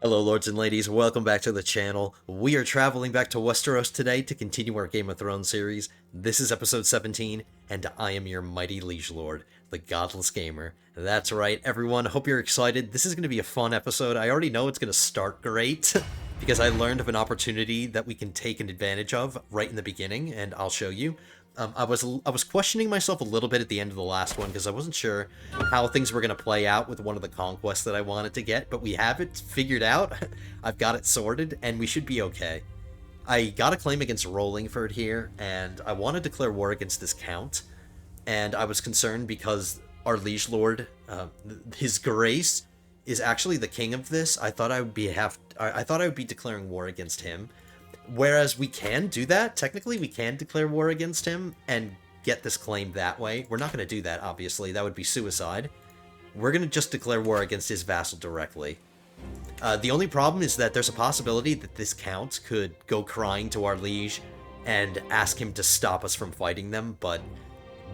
Hello, lords and ladies. Welcome back to the channel. We are traveling back to Westeros today to continue our Game of Thrones series. This is episode 17, and I am your mighty liege lord, the Godless Gamer. That's right, everyone. Hope you're excited. This is going to be a fun episode. I already know it's going to start great because I learned of an opportunity that we can take an advantage of right in the beginning, and I'll show you. I was questioning myself a little bit at the end of the last one because I wasn't sure how things were going to play out with one of the conquests that I wanted to get, but we have it figured out. I've got it sorted, and we should be okay. I got a claim against Rollingford here, and I want to declare war against this count, and I was concerned because our liege lord, his grace, is actually the king of this. I thought I thought I would be declaring war against him. Whereas we can do that. Technically, we can declare war against him and get this claim that way. We're not going to do that, obviously. That would be suicide. We're going to just declare war against his vassal directly. The only problem is that there's a possibility that this count could go crying to our liege and ask him to stop us from fighting them, but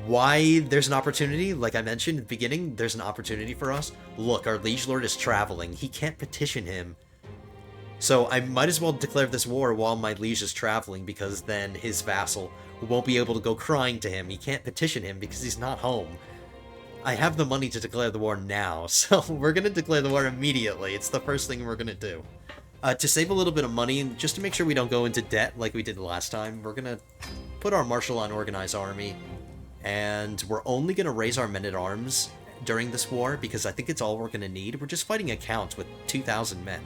why there's an opportunity, like I mentioned at the beginning, there's an opportunity for us. Look, our liege lord is traveling. He can't petition him. So I might as well declare this war while my liege is traveling, because then his vassal won't be able to go crying to him. He can't petition him because he's not home. I have the money to declare the war now, so we're going to declare the war immediately. It's the first thing we're going to do. To save a little bit of money, and just to make sure we don't go into debt like we did last time, we're going to put our marshal on Organized Army, and we're only going to raise our men-at-arms during this war, because I think it's all we're going to need. We're just fighting a count with 2,000 men.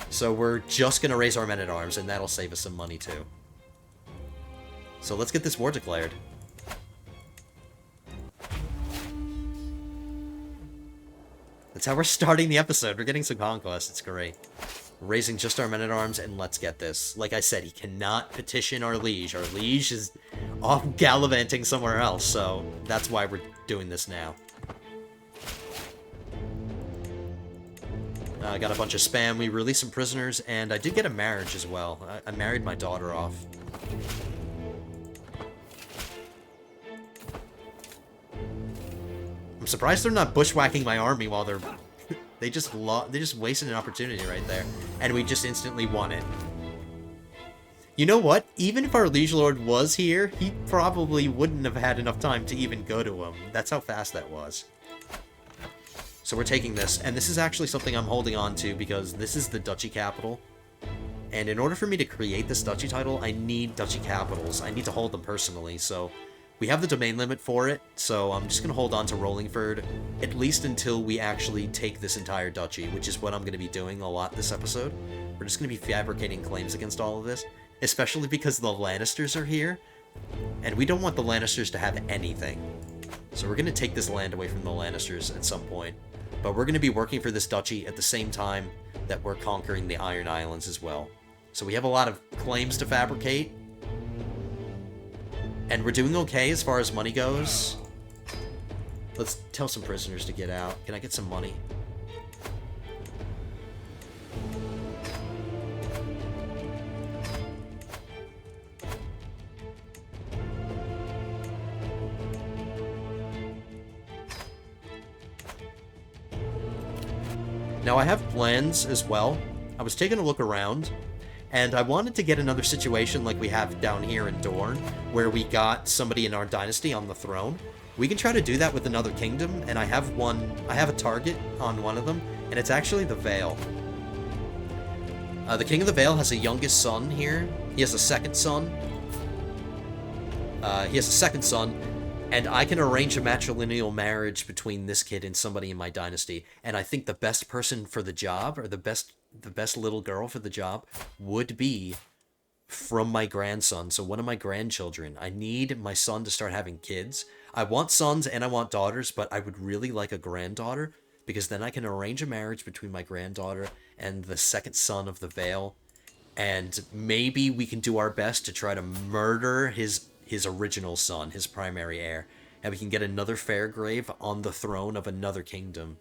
So we're just going to raise our men-at-arms, and that'll save us some money, too. So let's get this war declared. That's how we're starting the episode. We're getting some conquest. It's great. We're raising just our men-at-arms, and let's get this. Like I said, he cannot petition our liege. Our liege is off gallivanting somewhere else, so that's why we're doing this now. I got a bunch of spam. We released some prisoners, and I did get a marriage as well. I married my daughter off. I'm surprised they're not bushwhacking my army while they're... they just wasted an opportunity right there, and we just instantly won it. You know what? Even if our liege lord was here, he probably wouldn't have had enough time to even go to him. That's how fast that was. So we're taking this, and this is actually something I'm holding on to because this is the duchy capital. And in order for me to create this duchy title, I need duchy capitals. I need to hold them personally, so we have the domain limit for it, so I'm just going to hold on to Rollingford, at least until we actually take this entire duchy, which is what I'm going to be doing a lot this episode. We're just going to be fabricating claims against all of this, especially because the Lannisters are here, and we don't want the Lannisters to have anything. So we're going to take this land away from the Lannisters at some point. But we're going to be working for this duchy at the same time that we're conquering the Iron Islands as well. So we have a lot of claims to fabricate. And we're doing okay as far as money goes. Let's tell some prisoners to get out. Can I get some money? Now, I have plans as well. I was taking a look around, and I wanted to get another situation like we have down here in Dorne, where we got somebody in our dynasty on the throne. We can try to do that with another kingdom, and I have a target on one of them, and it's actually the Vale. The King of the Vale has a youngest son here. He has a second son. And I can arrange a matrilineal marriage between this kid and somebody in my dynasty. And I think the best person for the job, or the best little girl for the job, would be from my grandson. So one of my grandchildren. I need my son to start having kids. I want sons and I want daughters, but I would really like a granddaughter, because then I can arrange a marriage between my granddaughter and the second son of the Vale. And maybe we can do our best to try to murder his original son, his primary heir, and we can get another Fairgrave on the throne of another kingdom.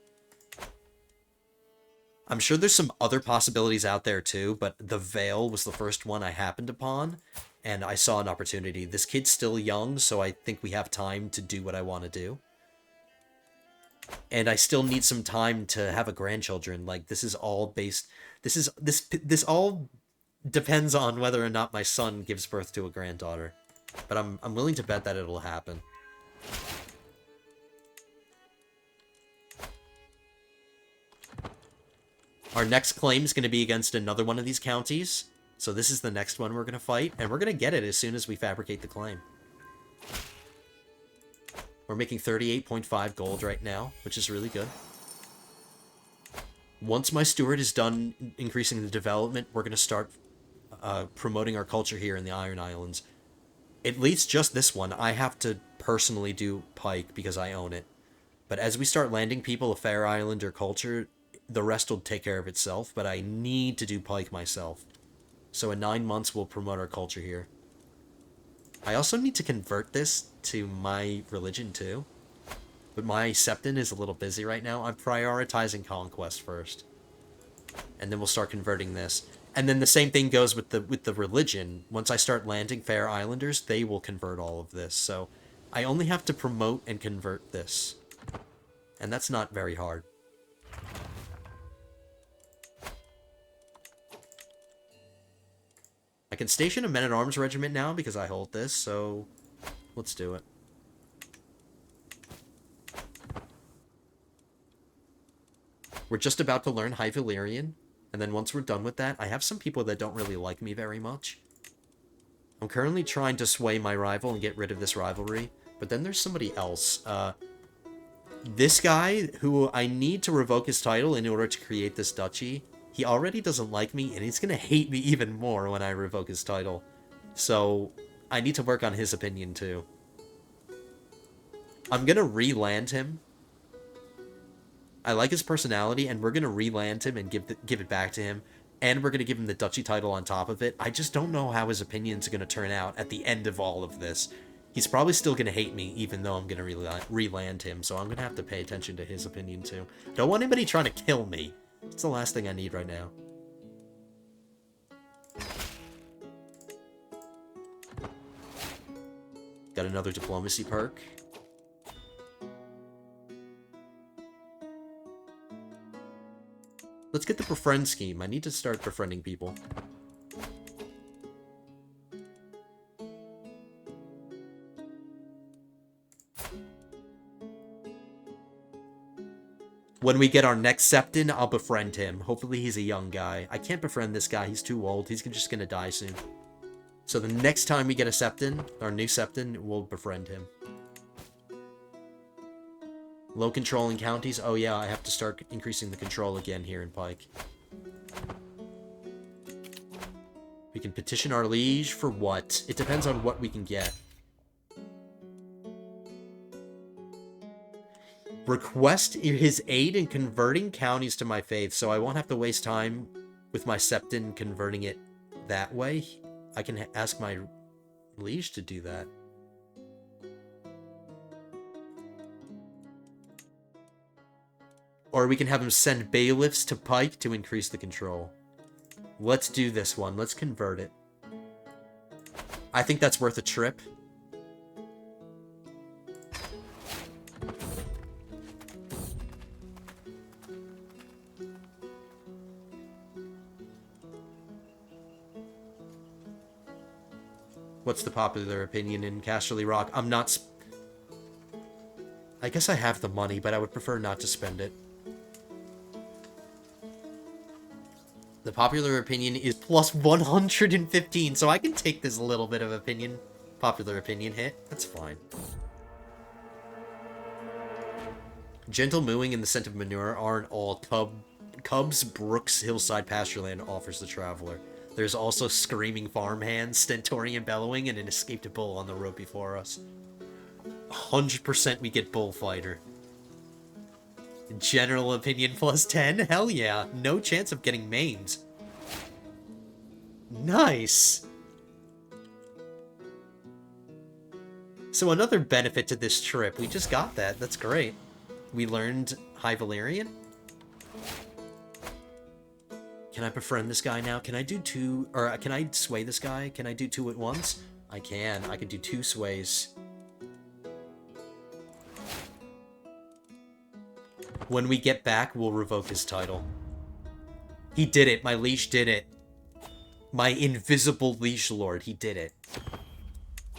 I'm sure there's some other possibilities out there too, but the Vale was the first one I happened upon, and I saw an opportunity. This kid's still young, so I think we have time to do what I want to do. And I still need some time to have a grandchildren. Like, this is all based... This all depends on whether or not my son gives birth to a granddaughter. But I'm willing to bet that it'll happen. Our next claim is going to be against another one of these counties. So this is the next one we're going to fight. And we're going to get it as soon as we fabricate the claim. We're making 38.5 gold right now, which is really good. Once my steward is done increasing the development, we're going to start promoting our culture here in the Iron Islands. At least just this one. I have to personally do pike because I own it. But as we start landing people of Fair Islander culture, the rest will take care of itself. But I need to do pike myself. So in 9 months, we'll promote our culture here. I also need to convert this to my religion too. But my septon is a little busy right now. I'm prioritizing conquest first. And then we'll start converting this. And then the same thing goes with the religion. Once I start landing Fair Islanders, they will convert all of this. So I only have to promote and convert this. And that's not very hard. I can station a men-at-arms regiment now because I hold this, so let's do it. We're just about to learn High Valyrian, and then once we're done with that, I have some people that don't really like me very much. I'm currently trying to sway my rival and get rid of this rivalry, but then there's somebody else. This guy, who I need to revoke his title in order to create this duchy, he already doesn't like me, and he's gonna hate me even more when I revoke his title. So, I need to work on his opinion too. I'm gonna re-land him. I like his personality, and we're gonna re-land him and give it back to him, and we're gonna give him the duchy title on top of it. I just don't know how his opinions are gonna turn out at the end of all of this. He's probably still gonna hate me, even though I'm gonna re-land him, so I'm gonna have to pay attention to his opinion too. Don't want anybody trying to kill me. It's the last thing I need right now. Got another diplomacy perk. Let's get the befriend scheme. I need to start befriending people. When we get our next septon, I'll befriend him. Hopefully he's a young guy. I can't befriend this guy. He's too old. He's just gonna die soon. So the next time we get a septon, our new septon, we'll befriend him. Low controlling counties. Oh yeah, I have to start increasing the control again here in Pike. We can petition our liege for what? It depends on what we can get. Request his aid in converting counties to my faith, so I won't have to waste time with my septon converting it that way. I can ask my liege to do that. Or we can have him send bailiffs to Pike to increase the control. Let's do this one. Let's convert it. I think that's worth a trip. What's the popular opinion in Casterly Rock? I'm not... I guess I have the money, but I would prefer not to spend it. The popular opinion is plus 115, so I can take this little bit of popular opinion hit. That's fine. Gentle mooing and the scent of manure aren't all Cubs Brooks Hillside Pastureland offers the traveler. There's also screaming farmhands, stentorian bellowing, and an escaped bull on the road before us. 100% we get bullfighter. General opinion plus 10? Hell yeah. No chance of getting maimed. Nice. So another benefit to this trip. We just got that. That's great. We learned High Valyrian. Can I befriend this guy now? Can I do two... Or can I sway this guy? Can I do two at once? I can. I can do two sways. When we get back, we'll revoke his title. He did it. My liege did it. My invisible liege lord. He did it.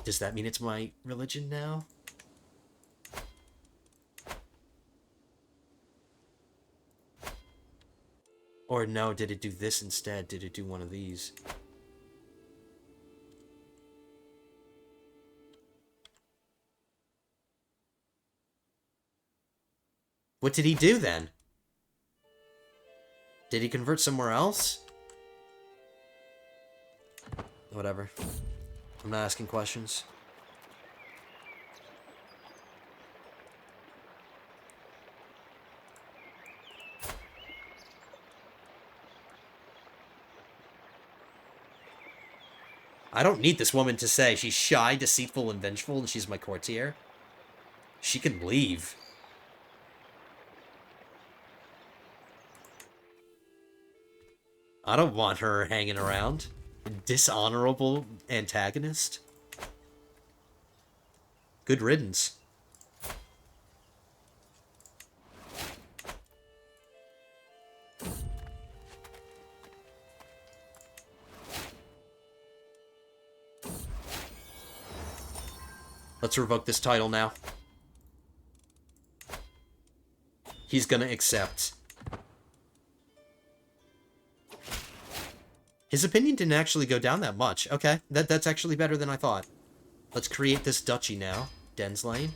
Does that mean it's my religion now? Or no, did it do this instead? Did it do one of these? What did he do then? Did he convert somewhere else? Whatever. I'm not asking questions. I don't need this woman to say she's shy, deceitful, and vengeful, and she's my courtier. She can leave. I don't want her hanging around. Dishonorable antagonist. Good riddance. Let's revoke this title now. He's gonna accept. His opinion didn't actually go down that much. Okay, that's actually better than I thought. Let's create this duchy now. Denslane.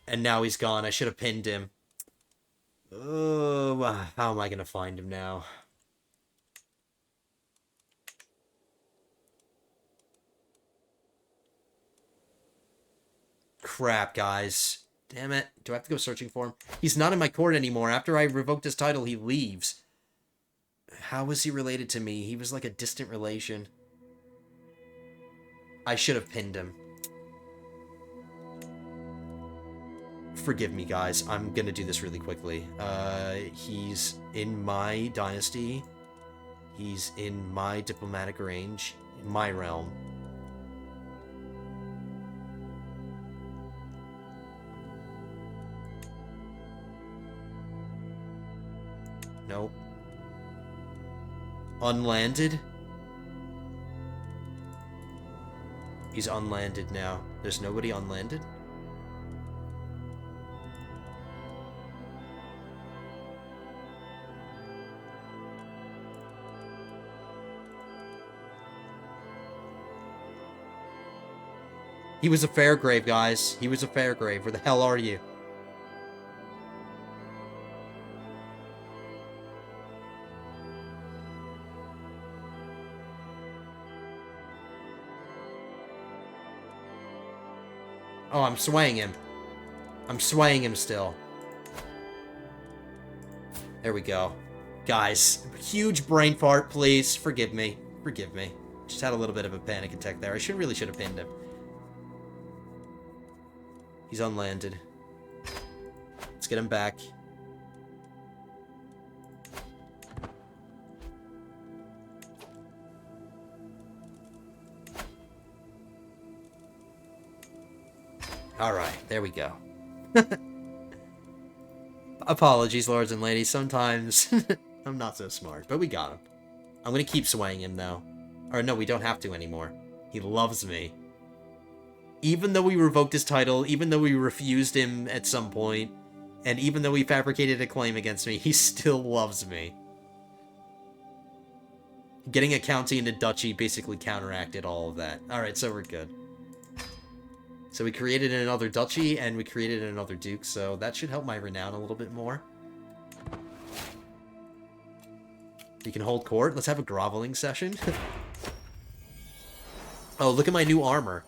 And now he's gone. I should have pinned him. Oh, how am I gonna find him now? Crap, guys. Damn it. Do I have to go searching for him? He's not in my court anymore. After I revoked his title, he leaves. How was he related to me? He was like a distant relation. I should have pinned him. Forgive me, guys. I'm gonna do this really quickly. He's in my dynasty. He's in my diplomatic range. In my realm. Nope. Unlanded? He's unlanded now. There's nobody unlanded? He was a Fairgrave, guys. He was a Fairgrave. Where the hell are you? Oh, I'm swaying him. I'm swaying him still. There we go. Guys, huge brain fart, please. Forgive me. Forgive me. Just had a little bit of a panic attack there. I really should have pinned him. He's unlanded. Let's get him back. Alright, there we go. Apologies, lords and ladies. Sometimes I'm not so smart, but we got him. I'm gonna keep swaying him, though. Or no, we don't have to anymore. He loves me. Even though we revoked his title, even though we refused him at some point, and even though he fabricated a claim against me, he still loves me. Getting a county and a duchy basically counteracted all of that. Alright, so we're good. So we created another duchy, and we created another duke, so that should help my renown a little bit more. You can hold court. Let's have a groveling session. Oh, look at my new armor.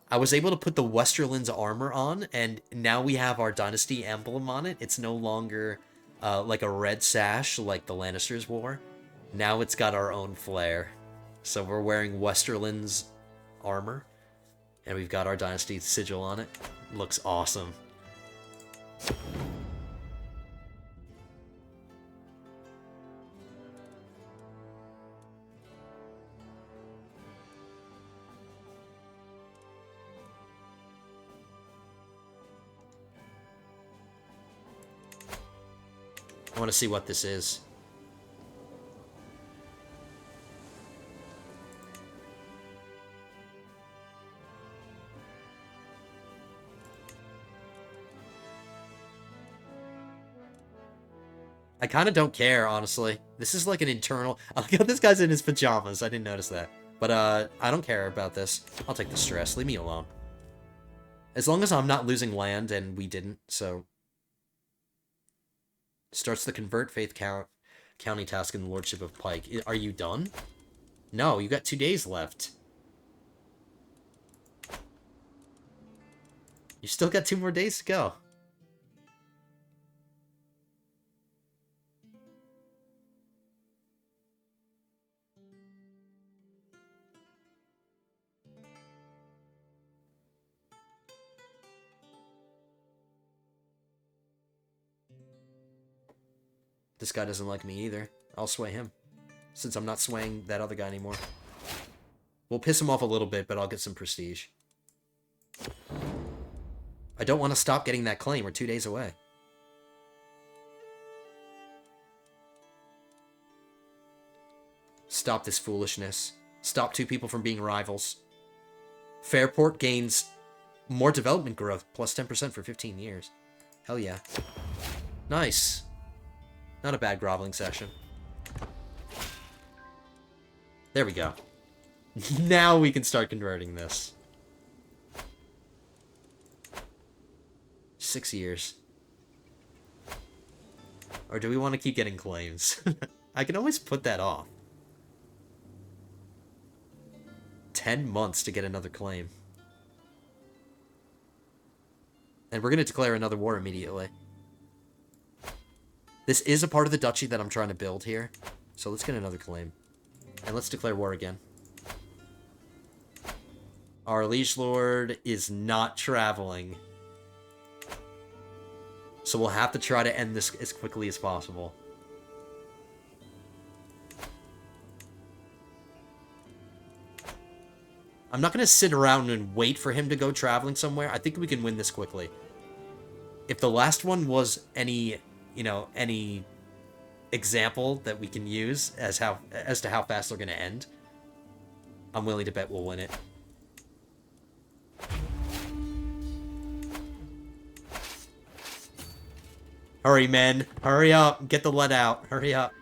I was able to put the Westerlands armor on, and now we have our dynasty emblem on it. It's no longer like a red sash like the Lannisters wore. Now it's got our own flair. So we're wearing Westerlands armor. And we've got our dynasty sigil on it. Looks awesome. I want to see what this is. I kind of don't care, honestly. This is like an internal... Oh, God, this guy's in his pajamas. I didn't notice that. But, I don't care about this. I'll take the stress. Leave me alone. As long as I'm not losing land, and we didn't, so... Starts the Convert Faith County task in the Lordship of Pike. Are you done? No, you got 2 days left. You still got 2 more days to go. This guy doesn't like me either. I'll sway him. Since I'm not swaying that other guy anymore. We'll piss him off a little bit, but I'll get some prestige. I don't want to stop getting that claim. We're 2 days away. Stop this foolishness. Stop 2 people from being rivals. Fairport gains more development growth, plus 10% for 15 years. Hell yeah. Nice. Not a bad groveling session. There we go. Now we can start converting this. 6 years. Or do we want to keep getting claims? I can always put that off. 10 months to get another claim. And we're going to declare another war immediately. This is a part of the duchy that I'm trying to build here. So let's get another claim. And let's declare war again. Our liege lord is not traveling. So we'll have to try to end this as quickly as possible. I'm not going to sit around and wait for him to go traveling somewhere. I think we can win this quickly. If the last one was any... you know, any example that we can use as to how fast they're going to end, I'm willing to bet we'll win it. Hurry, men. Hurry up. Get the lead out. Hurry up.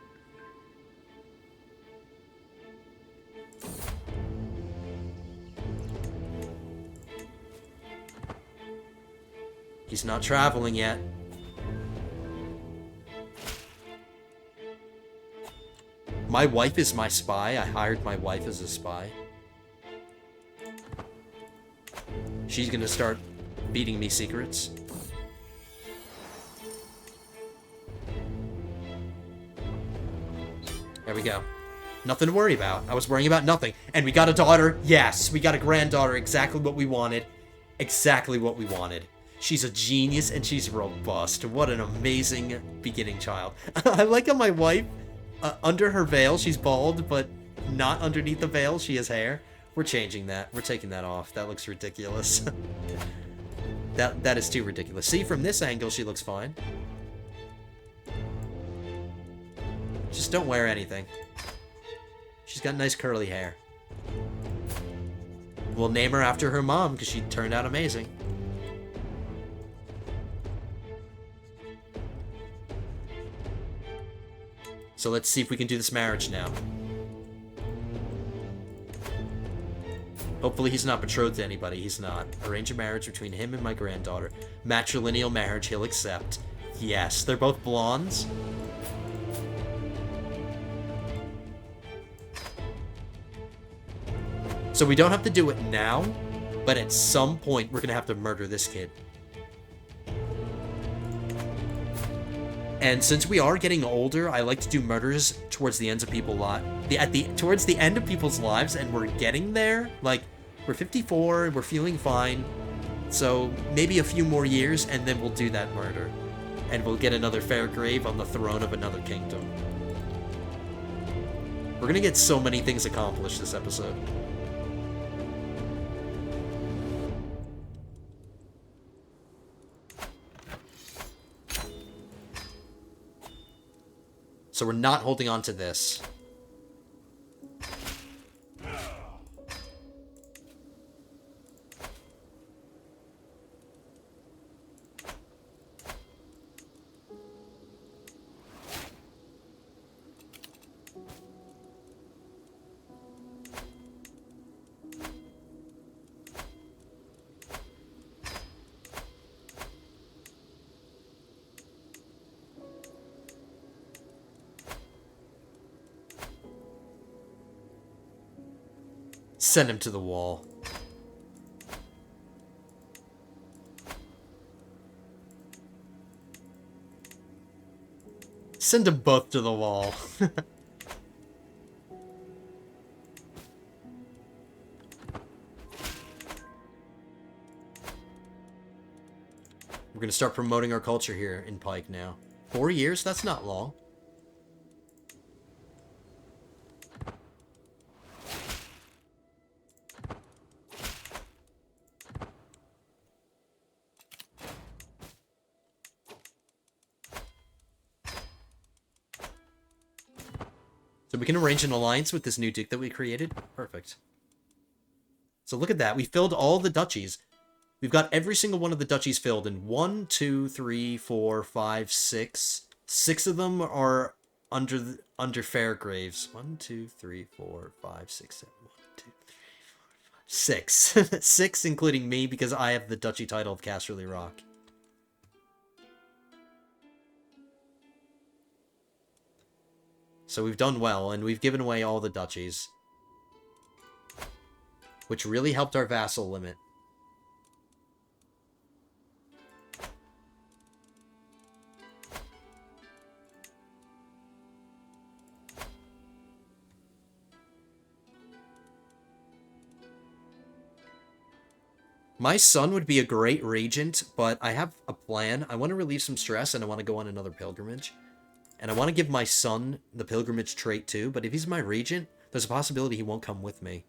He's not traveling yet. My wife is my spy. I hired my wife as a spy. She's gonna start feeding me secrets. There we go. Nothing to worry about. I was worrying about nothing. And we got a daughter. Yes, we got a granddaughter. Exactly what we wanted. Exactly what we wanted. She's a genius and she's robust. What an amazing beginning child. I like how my wife... under her veil, she's bald, but not underneath the veil, she has hair. We're changing that. We're taking that off. That looks ridiculous. That is too ridiculous. See, from this angle, she looks fine. Just don't wear anything. She's got nice curly hair. We'll name her after her mom, because she turned out amazing. So let's see if we can do this marriage now. Hopefully he's not betrothed to anybody. He's not. Arrange a marriage between him and my granddaughter. Matrilineal marriage he'll accept. Yes, they're both blondes. So we don't have to do it now, but at some point we're going to have to murder this kid. And since we are getting older, I like to do murders towards the ends of people's towards the end of people's lives, and we're getting there. Like, we're 54, we're feeling fine. So maybe a few more years, and then we'll do that murder. And we'll get another Fairgrave on the throne of another kingdom. We're gonna get so many things accomplished this episode. So we're not holding on to this. Send him to the wall. Send them both to the wall. We're gonna start promoting our culture here in Pike now. 4 years? That's not long. So we can arrange an alliance with this new duke that we created. Perfect. So look at that. We filled all the duchies. We've got every single one of the duchies filled in 1, 2, 3, 4, 5, 6. 6 of them are under Fairgraves. 1, 2, 3, 4, 5, 6, 7. 1, 2, 3, 4, 5, 6. 6, including me, because I have the duchy title of Casterly Rock. So we've done well, and we've given away all the duchies. Which really helped our vassal limit. My son would be a great regent, but I have a plan. I want to relieve some stress, and I want to go on another pilgrimage. And I want to give my son the pilgrimage trait too, but if he's my regent, there's a possibility he won't come with me.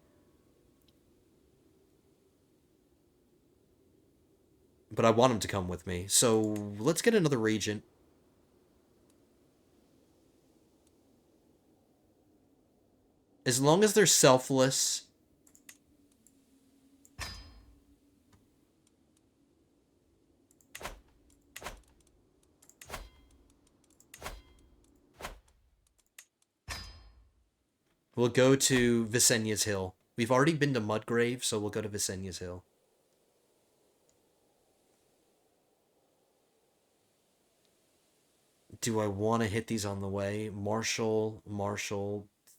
But I want him to come with me, so let's get another regent. As long as they're selfless... We'll go to Visenya's Hill. We've already been to Mudgrave, so we'll go to Visenya's Hill. Do I want to hit these on the way? Marshal,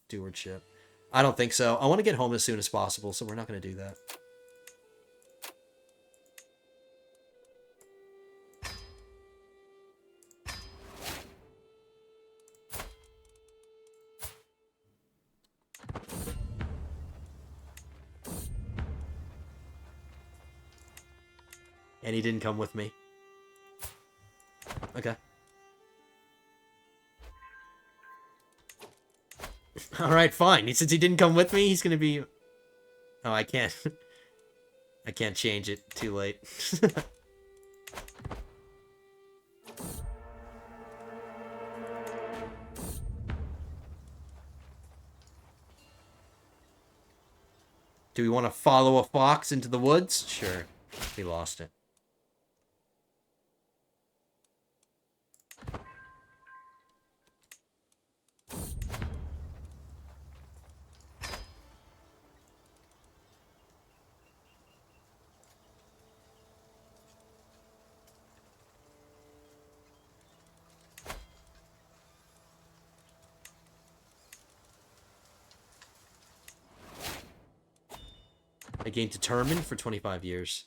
stewardship. I don't think so. I want to get home as soon as possible, so we're not going to do that. And he didn't come with me. Okay. Alright, fine. Since he didn't come with me, he's gonna be... Oh, I can't... I can't change it. Too late. Do we want to follow a fox into the woods? Sure. We lost it. I gained determined for 25 years.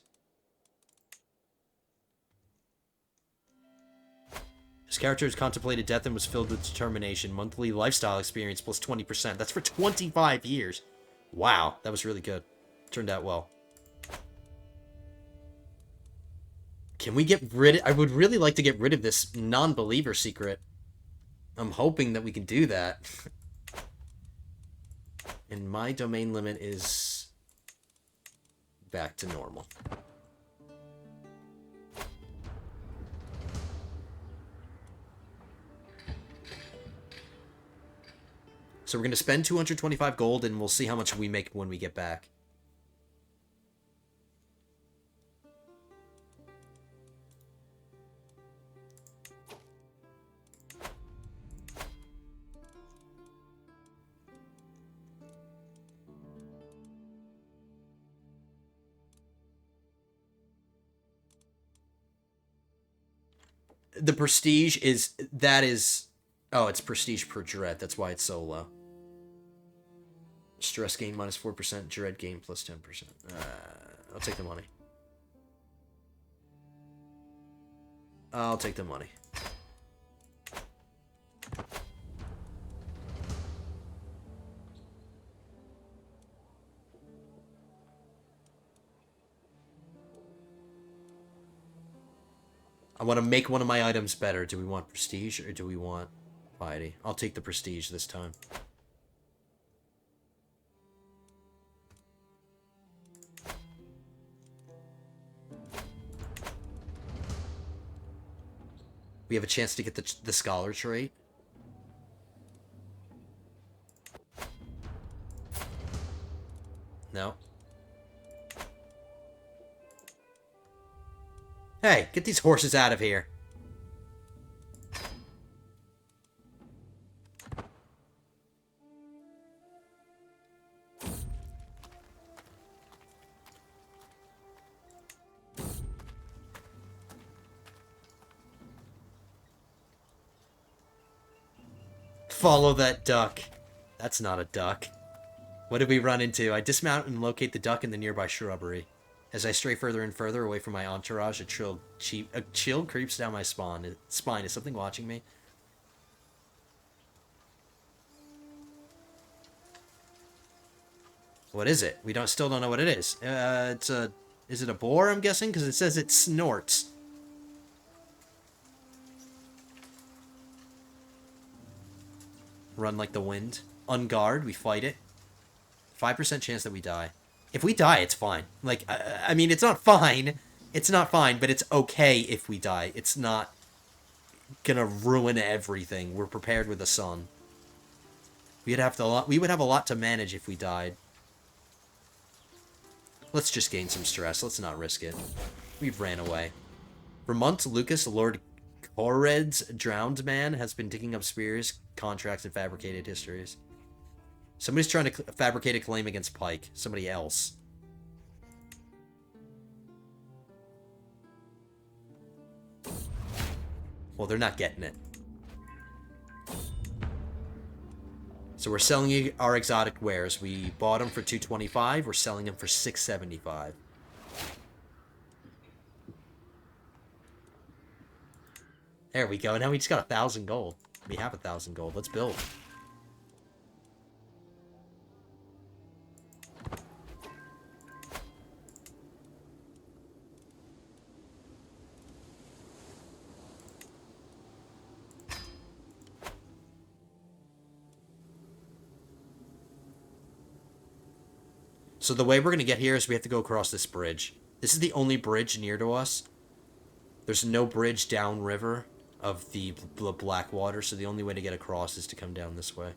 His character has contemplated death and was filled with determination. Monthly lifestyle experience plus 20%. That's for 25 years. Wow, that was really good. Turned out well. Can we get rid of... I would really like to get rid of this non-believer secret. I'm hoping that we can do that. And my domain limit is... back to normal. So we're going to spend 225 gold, and we'll see how much we make when we get back. The prestige is... That is... Oh, it's prestige per dread. That's why it's so low. Stress gain minus 4%. Dread gain plus 10%. I'll take the money. I'll take the money. I want to make one of my items better. Do we want prestige or do we want piety? I'll take the prestige this time. We have a chance to get the scholar trait. No. Hey, get these horses out of here. Follow that duck. That's not a duck. What did we run into? I dismount and locate the duck in the nearby shrubbery. As I stray further and further away from my entourage, a chill creeps down my spine. Is something watching me? What is it? We still don't know what it is. Is it a boar, I'm guessing? Because it says it snorts. Run like the wind. Unguard, we fight it. 5% chance that we die. If we die, it's fine. Like, I mean, it's not fine. It's not fine, but it's okay if we die. It's not gonna ruin everything. We're prepared with the sun. We would have a lot to manage if we died. Let's just gain some stress. Let's not risk it. We've ran away. For months, Lucas, Lord Cored's drowned man, has been digging up spears, contracts, and fabricated histories. Somebody's trying to fabricate a claim against Pike. Somebody else. Well, they're not getting it. So we're selling our exotic wares. We bought them for $225. We're selling them for $675. There we go. Now we just got 1,000 gold. We have 1,000 gold. Let's build. So the way we're going to get here is we have to go across this bridge. This is the only bridge near to us. There's no bridge downriver of the Blackwater, so the only way to get across is to come down this way.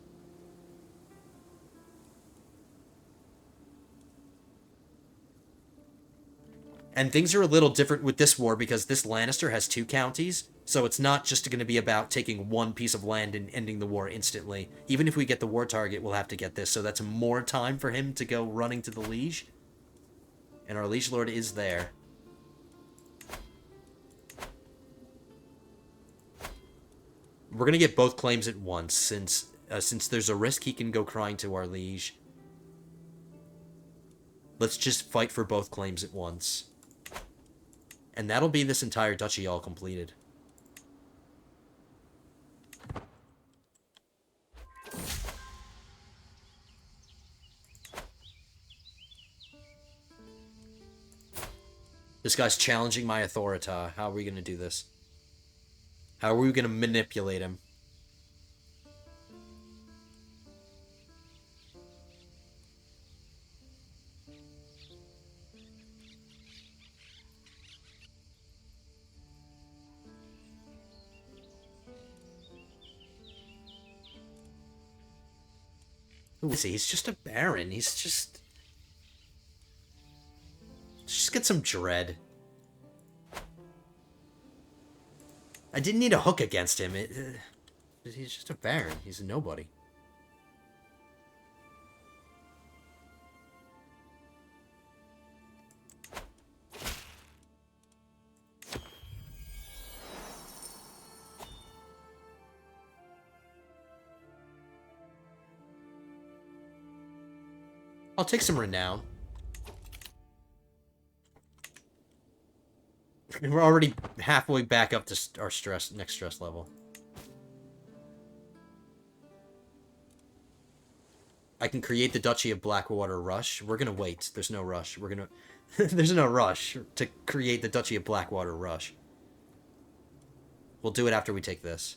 And things are a little different with this war because this Lannister has 2 counties, so it's not just going to be about taking one piece of land and ending the war instantly. Even if we get the war target, we'll have to get this, so that's more time for him to go running to the liege. And our liege lord is there. We're going to get both claims at once, since there's a risk he can go crying to our liege. Let's just fight for both claims at once. And that'll be this entire duchy all completed. This guy's challenging my authority. How are we going to do this? How are we going to manipulate him? Who is he? He's just a baron. He's just... Just get some dread. I didn't need a hook against him. He's just a baron. He's a nobody. I'll take some renown. We're already halfway back up to our next stress level. I can create the Duchy of Blackwater Rush. We're gonna wait. There's no rush. We're gonna... There's no rush to create the Duchy of Blackwater Rush. We'll do it after we take this.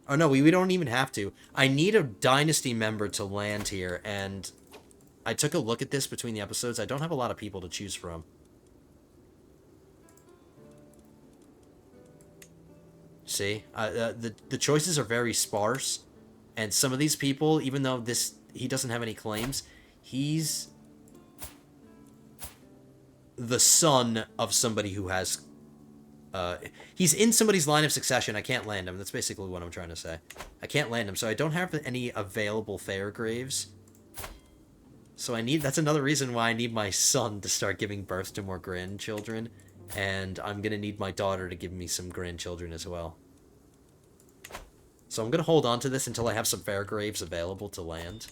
Oh no, we don't even have to. I need a dynasty member to land here, and... I took a look at this between the episodes. I don't have a lot of people to choose from. See? The choices are very sparse. And some of these people, even though he doesn't have any claims, he's the son of somebody who has... he's in somebody's line of succession. I can't land him. That's basically what I'm trying to say. I can't land him, so I don't have any available Fairgraves. So that's another reason why I need my son to start giving birth to more grandchildren. And I'm going to need my daughter to give me some grandchildren as well. So I'm going to hold on to this until I have some Fairgraves available to land.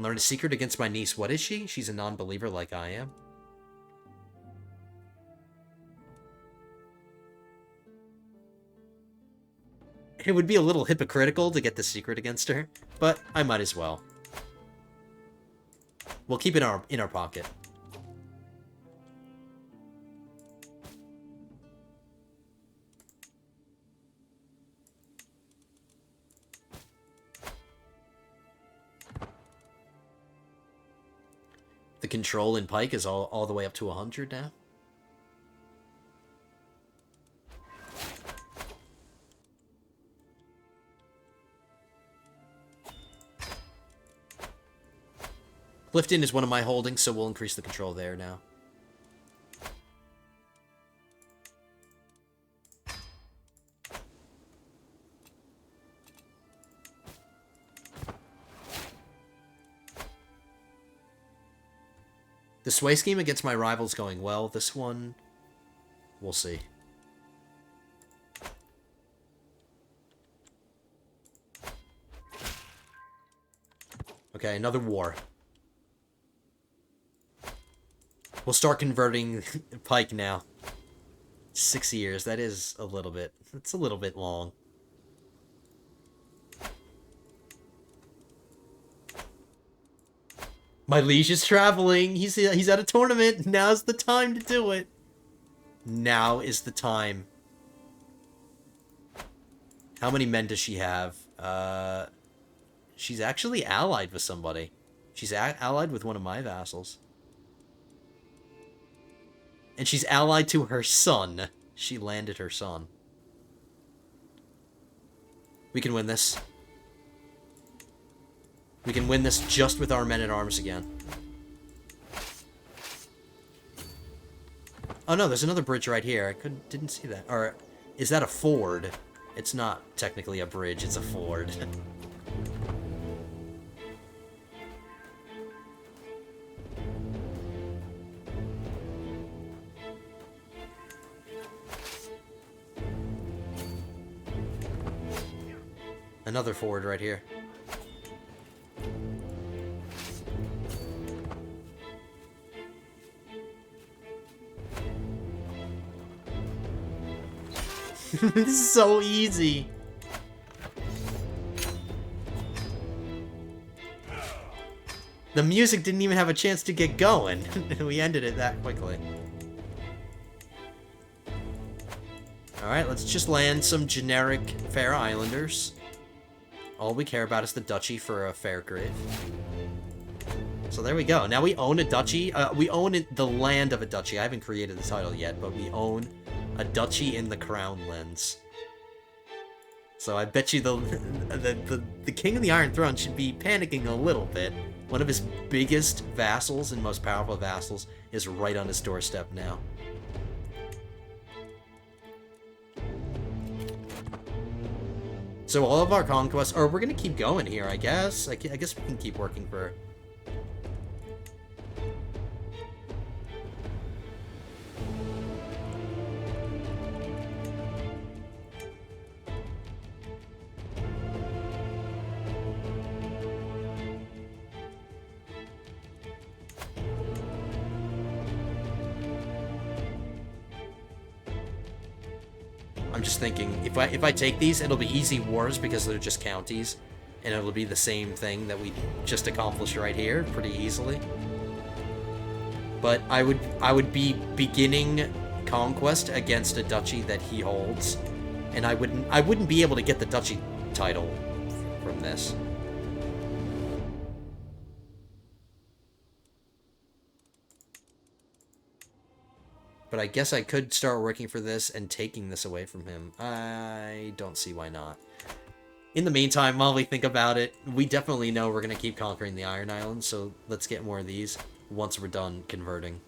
Learn a secret against my niece. What is she? She's a non-believer like I am. It would be a little hypocritical to get the secret against her, but I might as well. We'll keep it in our pocket. The control in Pike is all the way up to 100 now. Clifton is one of my holdings, so we'll increase the control there now. The sway scheme against my rivals going well. This one, we'll see. Okay, another war. We'll start converting Pike now. 6 years, that is a little bit. It's a little bit long. My liege is traveling. He's at a tournament. Now's the time to do it. Now is the time. How many men does she have? She's actually allied with somebody. She's allied with one of my vassals. And she's allied to her son. She landed her son. We can win this. We can win this just with our men-at-arms again. Oh no, there's another bridge right here. I didn't see that. Or, is that a ford? It's not technically a bridge, it's a ford. Another ford right here. This is so easy. The music didn't even have a chance to get going. We ended it that quickly. Alright, let's just land some generic Fair Islanders. All we care about is the duchy for a Fairgrave. So there we go. Now we own a duchy. We own the land of a duchy. I haven't created the title yet, but we own a duchy in the Crownlands. So I bet you the King of the Iron Throne should be panicking a little bit. One of his biggest vassals and most powerful vassals is right on his doorstep now. So all of our conquests, or we're gonna keep going here, I guess. I guess we can keep working for... I'm just thinking, if I take these, it'll be easy wars because they're just counties, and it'll be the same thing that we just accomplished right here pretty easily. But I would be beginning conquest against a duchy that he holds, and I wouldn't be able to get the duchy title from this. But I guess I could start working for this and taking this away from him. I don't see why not. In the meantime, while we think about it, we definitely know we're going to keep conquering the Iron Islands, so let's get more of these once we're done converting.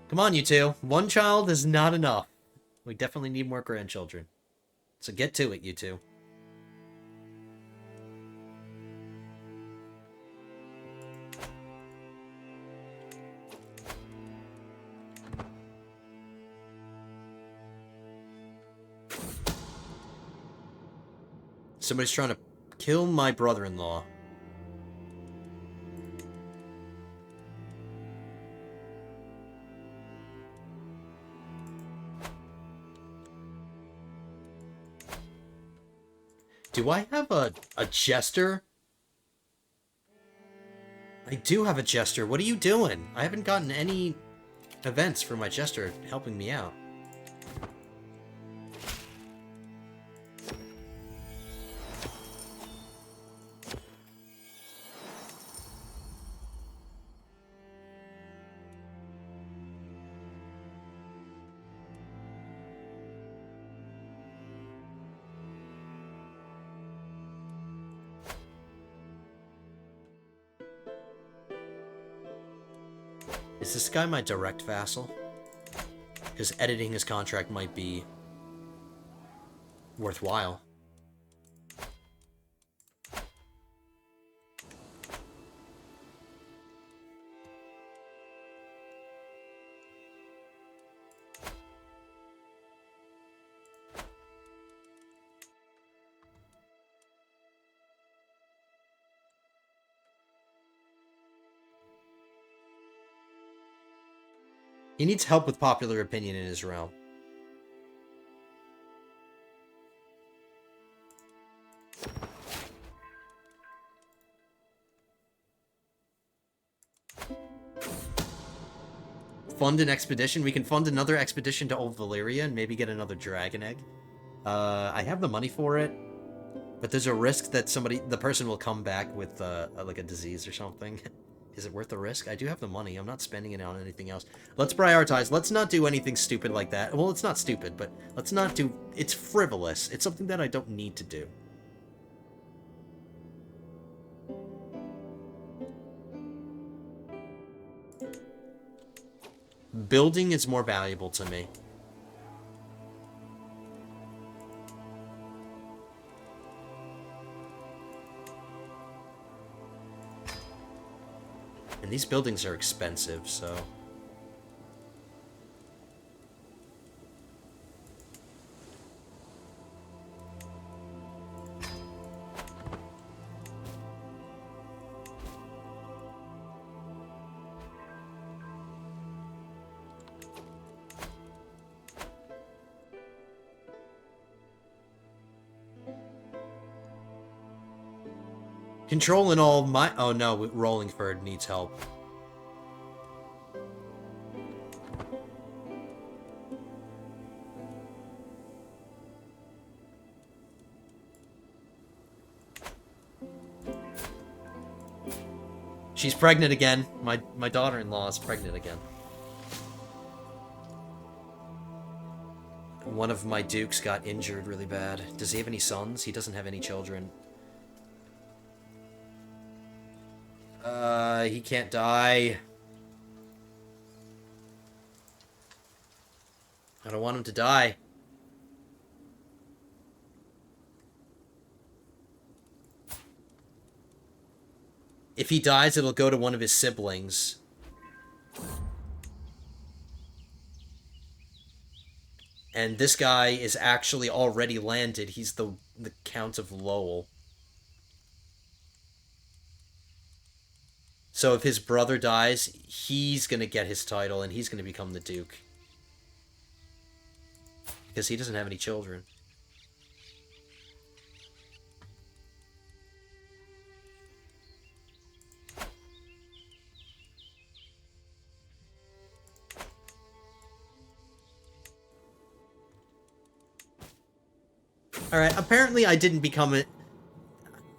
Come on, you two. One child is not enough. We definitely need more grandchildren. So get to it, you two. Somebody's trying to kill my brother-in-law. Do I have a jester? I do have a jester. What are you doing? I haven't gotten any events for my jester helping me out. Is this guy my direct vassal? Because editing his contract might be worthwhile. He needs help with popular opinion in his realm. Fund an expedition. We can fund another expedition to Old Valyria and maybe get another dragon egg. I have the money for it, but there's a risk that the person will come back with like a disease or something. Is it worth the risk? I do have the money. I'm not spending it on anything else. Let's prioritize. Let's not do anything stupid like that. Well, it's not stupid, but let's not do... It's frivolous. It's something that I don't need to do. Building is more valuable to me. And these buildings are expensive, so... Controlling all my... Oh no, Rollingford needs help. She's pregnant again. My daughter-in-law is pregnant again. One of my dukes got injured really bad. Does he have any sons? He doesn't have any children. He can't die. I don't want him to die. If he dies, it'll go to one of his siblings. And this guy is actually already landed. He's the Count of Lowell. So if his brother dies, he's going to get his title, and he's going to become the Duke. Because he doesn't have any children. Alright, apparently I didn't become it.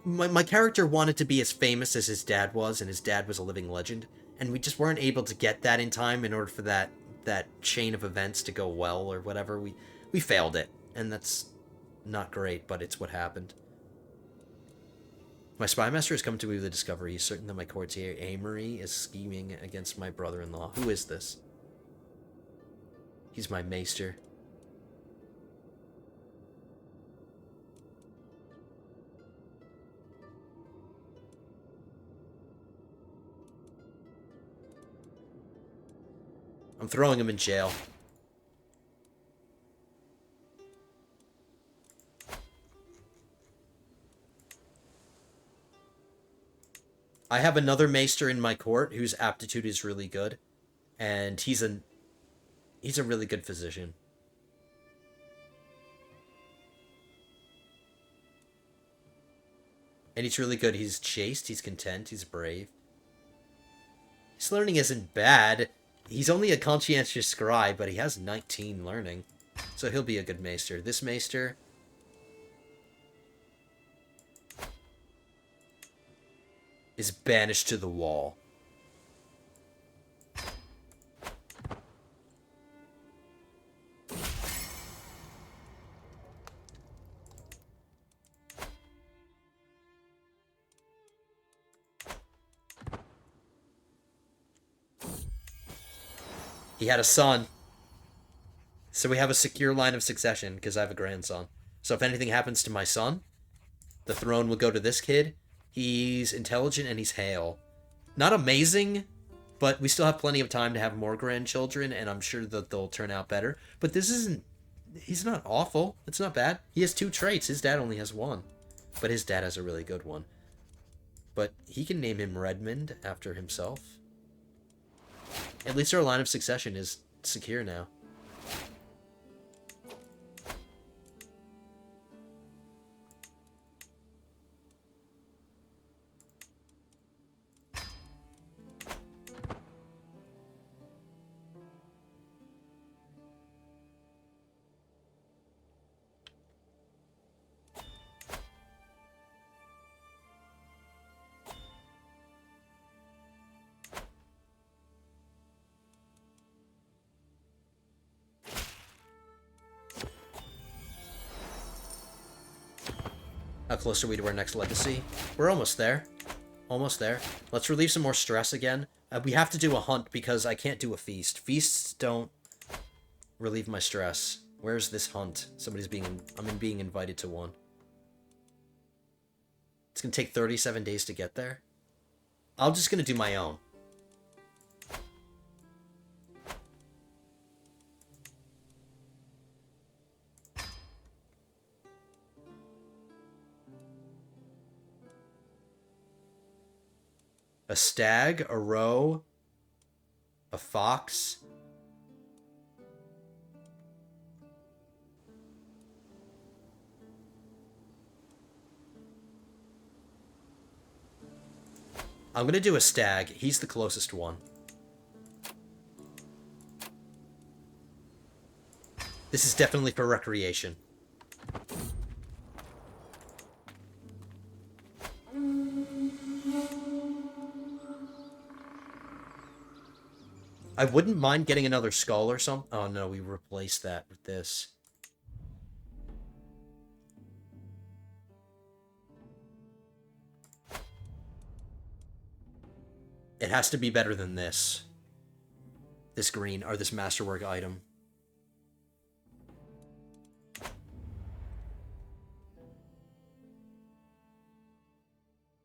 My character wanted to be as famous as his dad was, and his dad was a living legend. And we just weren't able to get that in time in order for that chain of events to go well or whatever. We failed it, and that's not great, but it's what happened. My spymaster has come to me with a discovery. He's certain that my courtier Amory is scheming against my brother-in-law. Who is this? He's my maester. I'm throwing him in jail. I have another maester in my court whose aptitude is really good, and he's a really good physician. And he's really good. He's chaste, he's content, he's brave. His learning isn't bad. He's only a conscientious scribe, but he has 19 learning. So he'll be a good maester. This maester is banished to the wall. He had a son. So we have a secure line of succession, because I have a grandson. So if anything happens to my son, the throne will go to this kid. He's intelligent and he's hale. Not amazing, but we still have plenty of time to have more grandchildren, and I'm sure that they'll turn out better. But this isn't... He's not awful. It's not bad. He has 2 traits. His dad only has 1. But his dad has a really good one. But he can name him Redmond after himself. At least our line of succession is secure now. How close are we to our next legacy? We're almost there. Almost there. Let's relieve some more stress again. We have to do a hunt because I can't do a feast. Feasts don't relieve my stress. Where's this hunt? I'm being invited to one. It's gonna take 37 days to get there. I'm just gonna do my own. A stag, a roe, a fox. I'm gonna do a stag. He's the closest one. This is definitely for recreation. I wouldn't mind getting another skull or something. Oh no, we replaced that with this. It has to be better than this. This green, or this masterwork item.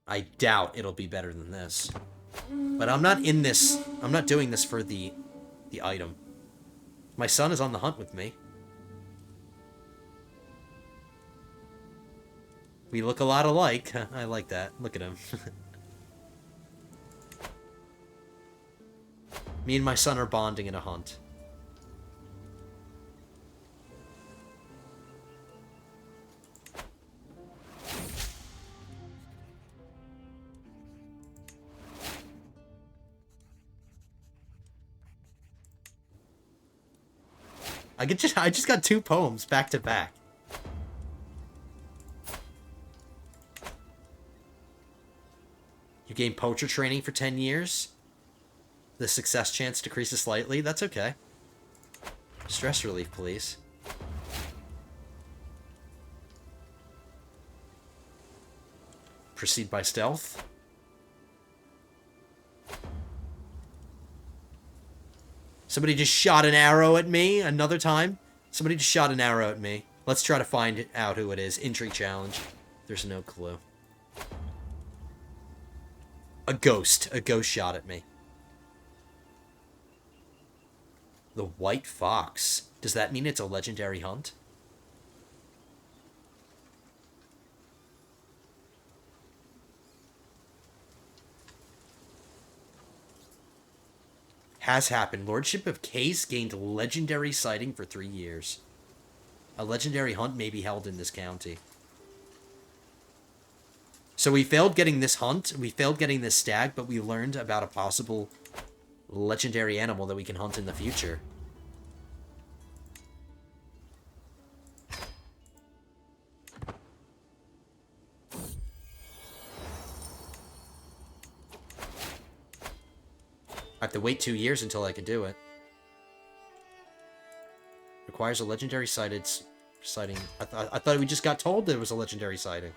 I doubt it'll be better than this. But I'm not in this. I'm not doing this for the item. My son is on the hunt with me. We look a lot alike. I like that. Look at him. Me and my son are bonding in a hunt. I just got 2 poems back to back. You gain poacher training for 10 years. The success chance decreases slightly. That's okay. Stress relief, please. Proceed by stealth. Somebody just shot an arrow at me another time. Somebody just shot an arrow at me. Let's try to find out who it is. Intrigue challenge. There's no clue. A ghost. A ghost shot at me. The White Fox. Does that mean it's a legendary hunt? Has happened. Lordship of Case gained legendary sighting for 3 years. A legendary hunt may be held in this county. So we failed getting this hunt. We failed getting this stag, but we learned about a possible legendary animal that we can hunt in the future. I have to wait 2 years until I can do it. Requires a legendary sighting. I thought we just got told there was a legendary sighting.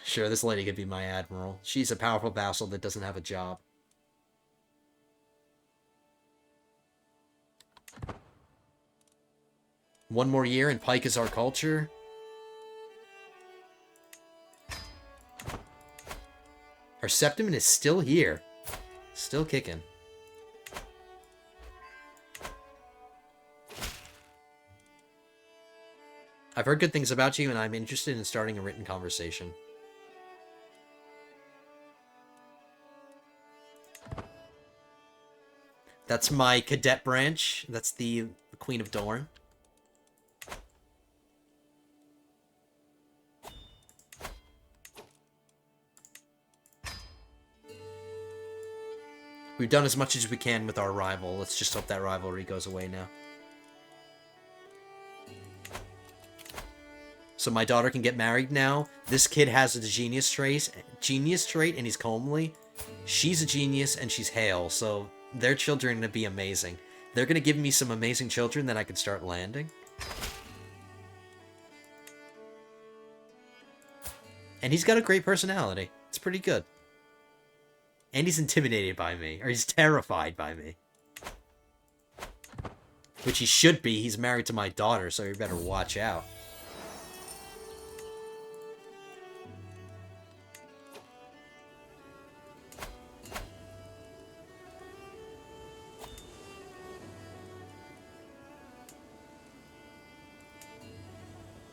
Sure, this lady could be my admiral. She's a powerful vassal that doesn't have a job. One more year and Pike is our culture. Her septiman is still here. Still kicking. I've heard good things about you, and I'm interested in starting a written conversation. That's my cadet branch. That's the Queen of Dorne. We've done as much as we can with our rival. Let's just hope that rivalry goes away now. So my daughter can get married now. This kid has a genius trait, and he's comely. She's a genius, and she's hale, so their children are going to be amazing. They're going to give me some amazing children, then I can start landing. And he's got a great personality. It's pretty good. And he's intimidated by me, or he's terrified by me. Which he should be. He's married to my daughter, so you better watch out.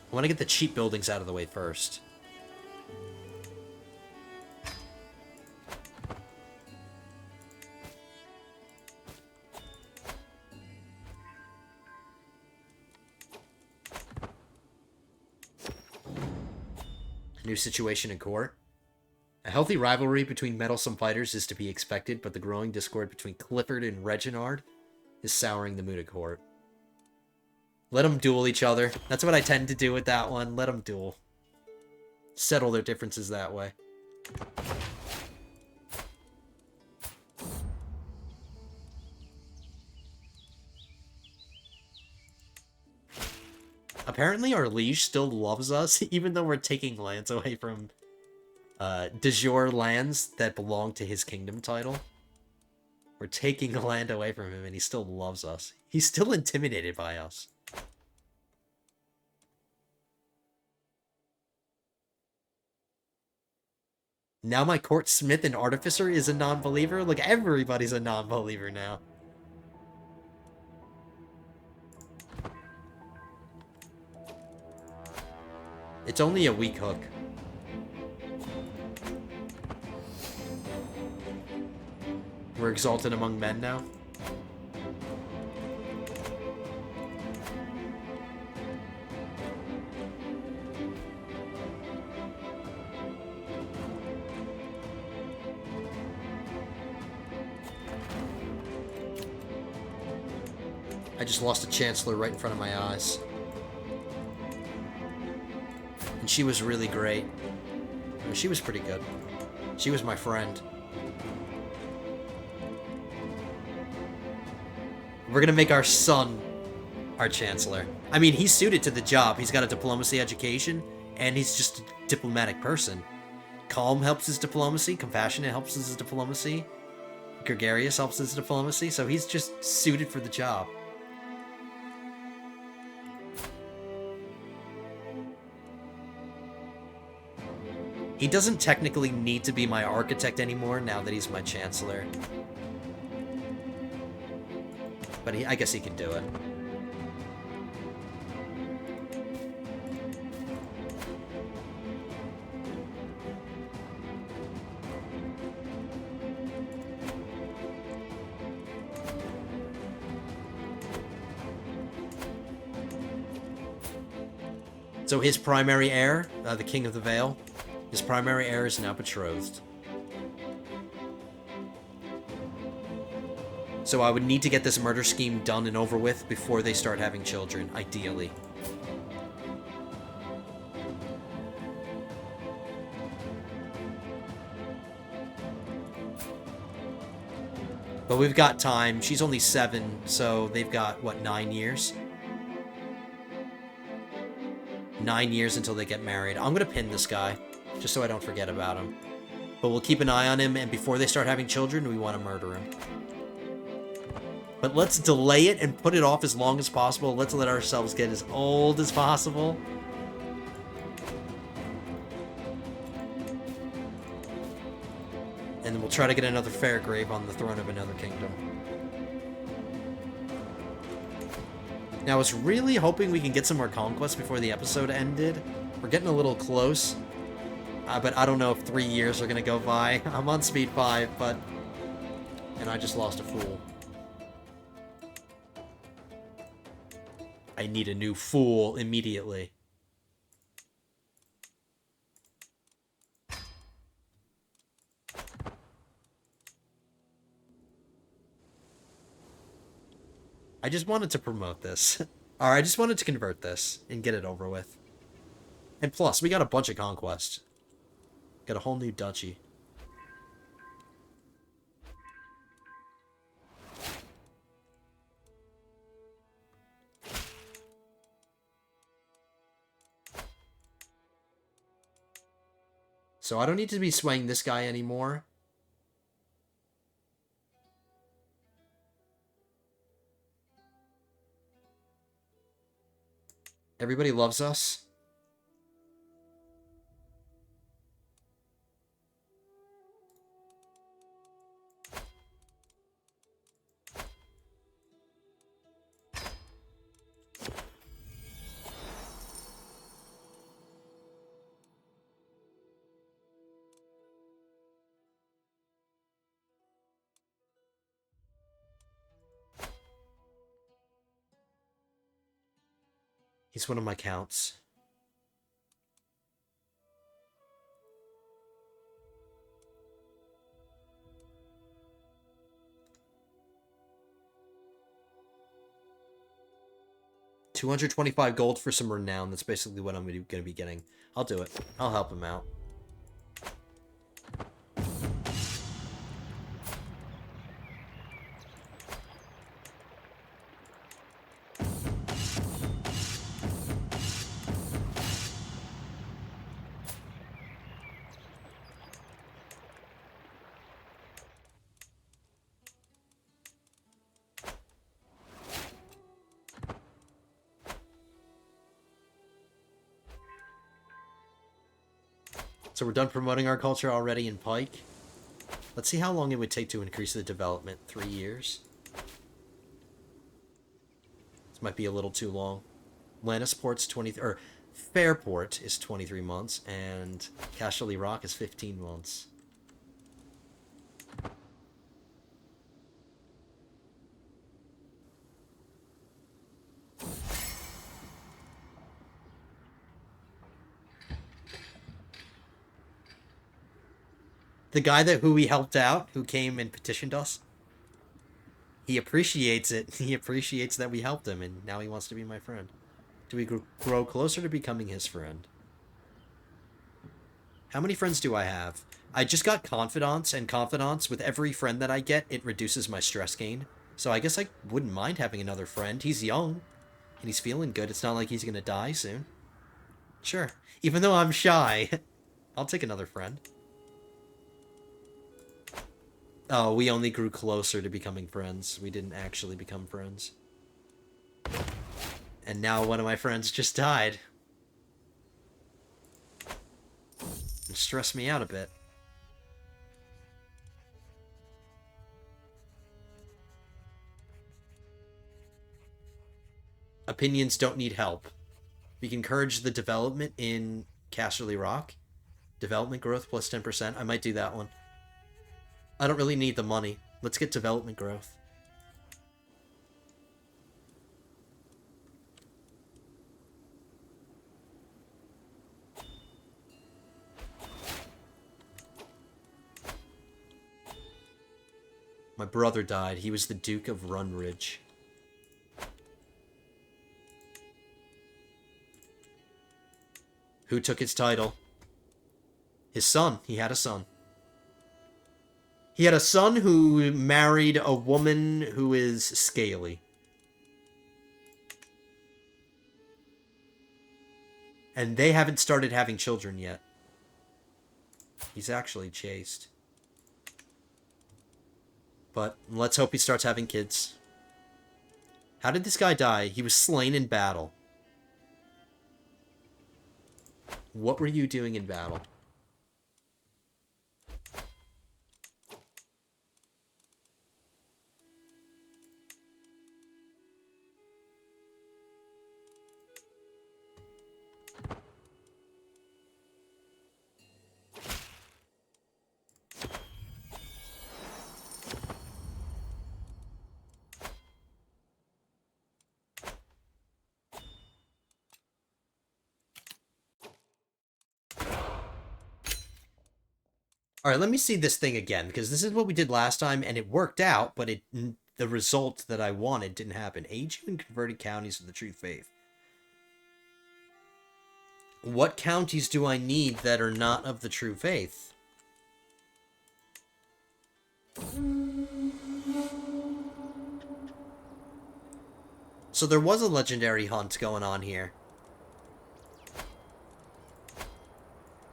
I want to get the cheap buildings out of the way first. New situation in court. A healthy rivalry between meddlesome fighters is to be expected, but the growing discord between Clifford and Reginald is souring the mood at court. Let them duel each other. That's what I tend to do with that one. Let them duel. Settle their differences that way. Apparently our liege still loves us, even though we're taking lands away from de jure lands that belong to his kingdom title. We're taking land away from him, and he still loves us. He's still intimidated by us. Now my court smith and artificer is a non-believer? Look, everybody's a non-believer now. It's only a weak hook. We're exalted among men now. I just lost a chancellor right in front of my eyes. And she was really great. I mean, she was pretty good. She was my friend. We're gonna make our son our chancellor. I mean, he's suited to the job. He's got a diplomacy education, and he's just a diplomatic person. Calm helps his diplomacy. Compassionate helps his diplomacy. Gregarious helps his diplomacy. So he's just suited for the job. He doesn't technically need to be my architect anymore now that he's my chancellor. But I guess he can do it. So his primary heir, the King of the Vale, his primary heir is now betrothed. So I would need to get this murder scheme done and over with before they start having children, ideally. But we've got time. She's only 7, so they've got, what, 9 years? 9 years until they get married. I'm gonna pin this guy, just so I don't forget about him. But we'll keep an eye on him, and before they start having children, we want to murder him. But let's delay it and put it off as long as possible. Let's let ourselves get as old as possible. And then we'll try to get another Fairgrave on the throne of another kingdom. Now, I was really hoping we can get some more conquests before the episode ended. We're getting a little close. But I don't know if 3 years are going to go by. I'm on speed 5, but... And I just lost a fool. I need a new fool immediately. I just wanted to promote this. Or I just wanted to convert this and get it over with. And plus, we got a bunch of conquests. Got a whole new duchy. So I don't need to be swaying this guy anymore. Everybody loves us. He's one of my counts. $225 gold for some renown. That's basically what I'm going to be getting. I'll do it. I'll help him out. So we're done promoting our culture already in Pike. Let's see how long it would take to increase the development. 3 years? This might be a little too long. Lannisport's 20... or Fairport is 23 months, and Casterly Rock is 15 months. The guy who we helped out, who came and petitioned us, he appreciates it. He appreciates that we helped him, and now he wants to be my friend. Do we grow closer to becoming his friend? How many friends do I have? I just got confidants, and confidants, with every friend that I get, it reduces my stress gain. So I guess I wouldn't mind having another friend. He's young, and he's feeling good. It's not like he's gonna die soon. Sure. Even though I'm shy, I'll take another friend. Oh, we only grew closer to becoming friends. We didn't actually become friends. And now one of my friends just died. It stressed me out a bit. Opinions don't need help. We can encourage the development in Casterly Rock. Development growth plus 10%. I might do that one. I don't really need the money. Let's get development growth. My brother died. He was the Duke of Runridge. Who took his title? His son. He had a son. He had a son who married a woman who is scaly. And they haven't started having children yet. He's actually chaste. But let's hope he starts having kids. How did this guy die? He was slain in battle. What were you doing in battle? Alright, let me see this thing again, because this is what we did last time, and it worked out, but the result that I wanted didn't happen. Age and converted counties of the true faith. What counties do I need that are not of the true faith? So there was a legendary hunt going on here.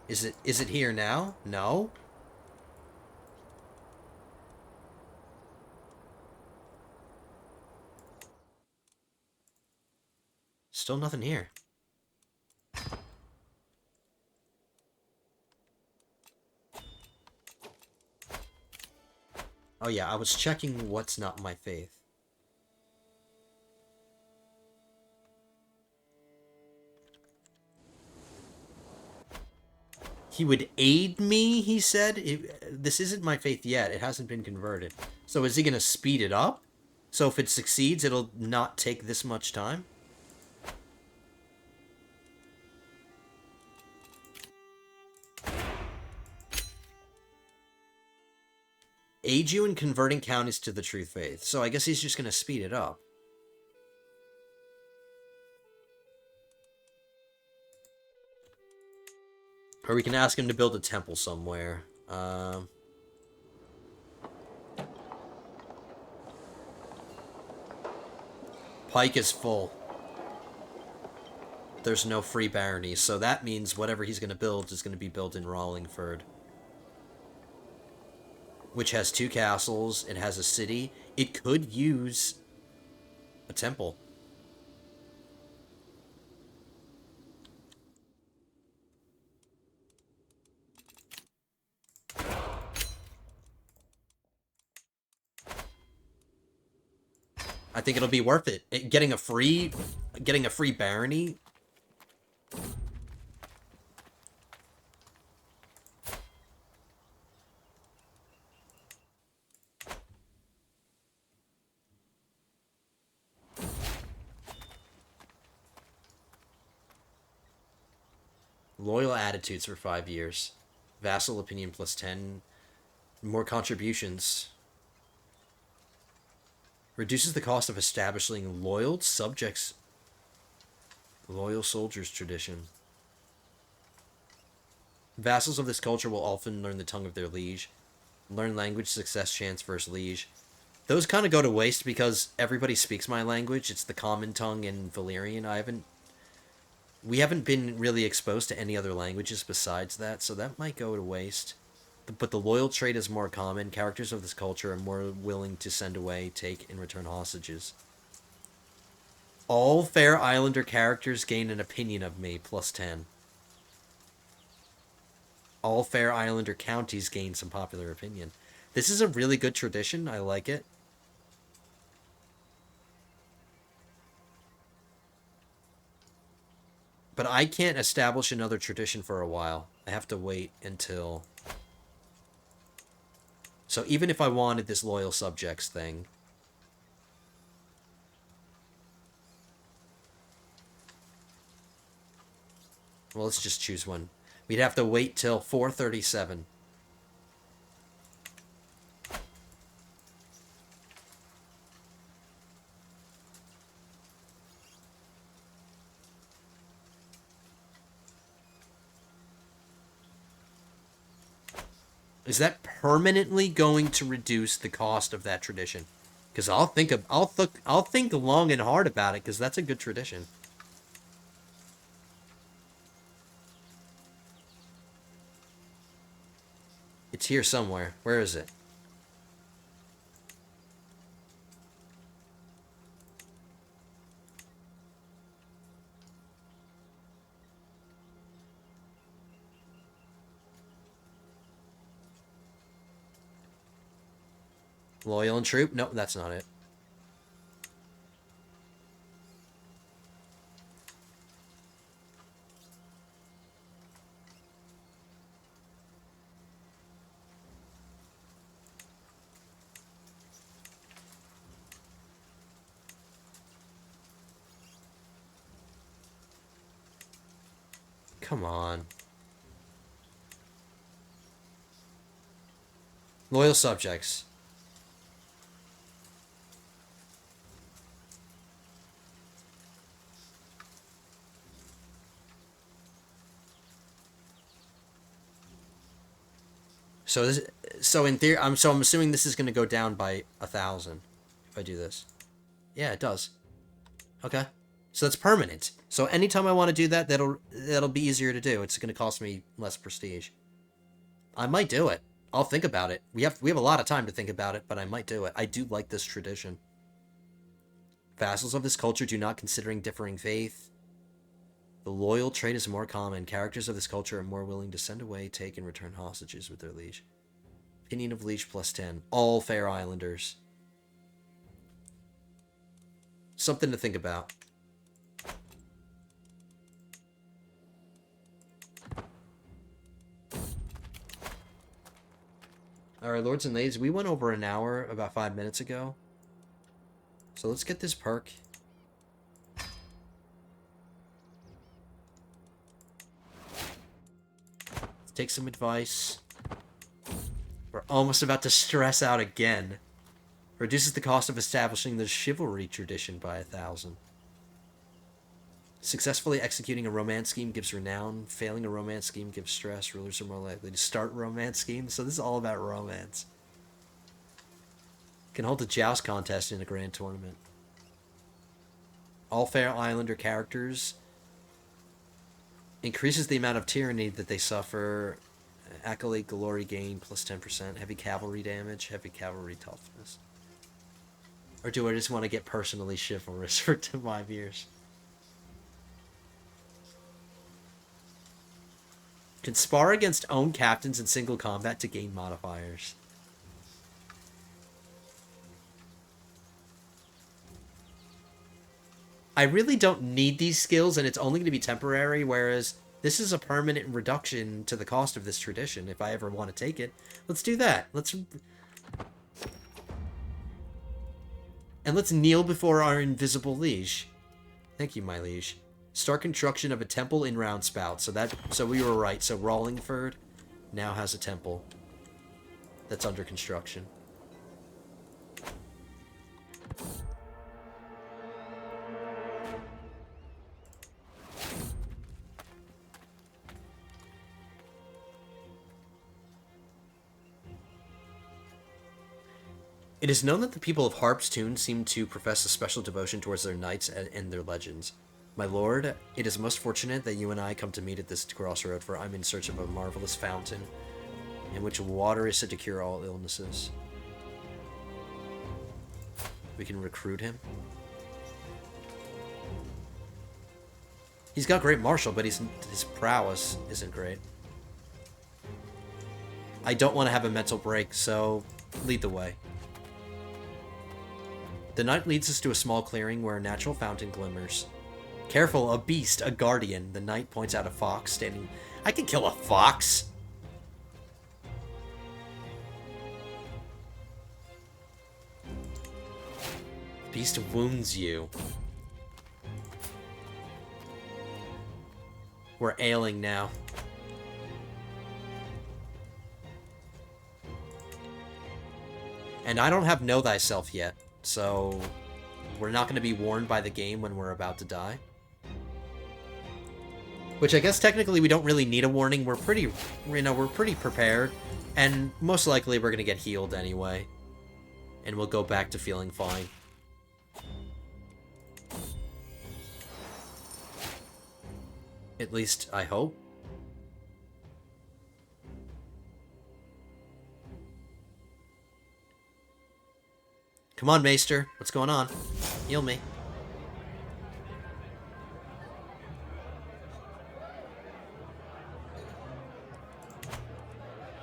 Is it here now? No. Still nothing here. Oh yeah, I was checking what's not my faith. He would aid me, he said. This isn't my faith yet. It hasn't been converted. So is he going to speed it up? So if it succeeds, it'll not take this much time? Aid you in converting counties to the true faith. So I guess he's just going to speed it up. Or we can ask him to build a temple somewhere. Pike is full. There's no free baronies, so that means whatever he's going to build is going to be built in Ringford. Which has 2 castles, it has a city. It could use a temple. I think it'll be worth it. Getting a free barony. Loyal attitudes for 5 years. Vassal opinion plus 10. More contributions. Reduces the cost of establishing loyal subjects. Loyal soldiers tradition. Vassals of this culture will often learn the tongue of their liege. Learn language success chance versus liege. Those kind of go to waste because everybody speaks my language. It's the common tongue in Valyrian. We haven't been really exposed to any other languages besides that, so that might go to waste. But the loyal trait is more common. Characters of this culture are more willing to send away, take, and return hostages. All Fair Islander characters gain an opinion of me, plus 10. All Fair Islander counties gain some popular opinion. This is a really good tradition. I like it. But I can't establish another tradition for a while. I have to wait until... So even if I wanted this loyal subjects thing... Well, let's just choose one. We'd have to wait till 437. Is that permanently going to reduce the cost of that tradition? Because I'll think long and hard about it, because that's a good tradition. It's here somewhere. Where is it? Loyal and troop? Nope, that's not it. Come on. Loyal subjects. So in theory, I'm assuming this is going to go down by 1,000 if I do this. Yeah, it does. Okay. So that's permanent. So anytime I want to do that, that'll be easier to do. It's going to cost me less prestige. I might do it. I'll think about it. We have a lot of time to think about it, but I might do it. I do like this tradition. Vassals of this culture do not considering differing faith. The loyal trait is more common. Characters of this culture are more willing to send away, take, and return hostages with their liege. Opinion of liege plus 10. All fair islanders. Something to think about. Alright, Lords and Ladies, we went over an hour about 5 minutes ago. So let's get this perk. Let's take some advice. We're almost about to stress out again. Reduces the cost of establishing the chivalry tradition by 1,000. Successfully executing a romance scheme gives renown. Failing a romance scheme gives stress. Rulers are more likely to start romance schemes. So this is all about romance. Can hold a joust contest in a grand tournament. All fair islander characters. Increases the amount of tyranny that they suffer. Accolade glory gain plus 10%. Heavy cavalry damage. Heavy cavalry toughness. Or do I just want to get personally chivalrous for 5 years? Can spar against own captains in single combat to gain modifiers. I really don't need these skills, and it's only going to be temporary, whereas this is a permanent reduction to the cost of this tradition, if I ever want to take it. Let's do that. Let's kneel before our invisible liege. Thank you, my liege. Start construction of a temple in Roundspout. So we were right. So Rawlingford now has a temple that's under construction. It is known that the people of Harp's Tune seem to profess a special devotion towards their knights and their legends. My lord, it is most fortunate that you and I come to meet at this crossroad, for I'm in search of a marvelous fountain in which water is said to cure all illnesses. We can recruit him. He's got great martial, but his prowess isn't great. I don't want to have a mental break, so lead the way. The knight leads us to a small clearing where a natural fountain glimmers. Careful, a beast, a guardian. The knight points out a fox standing... I can kill a fox! Beast wounds you. We're ailing now. And I don't have Know Thyself yet, so we're not going to be warned by the game when we're about to die. Which I guess technically we don't really need a warning. We're pretty prepared, and most likely we're going to get healed anyway. And we'll go back to feeling fine. At least, I hope. Come on, Maester. What's going on? Heal me.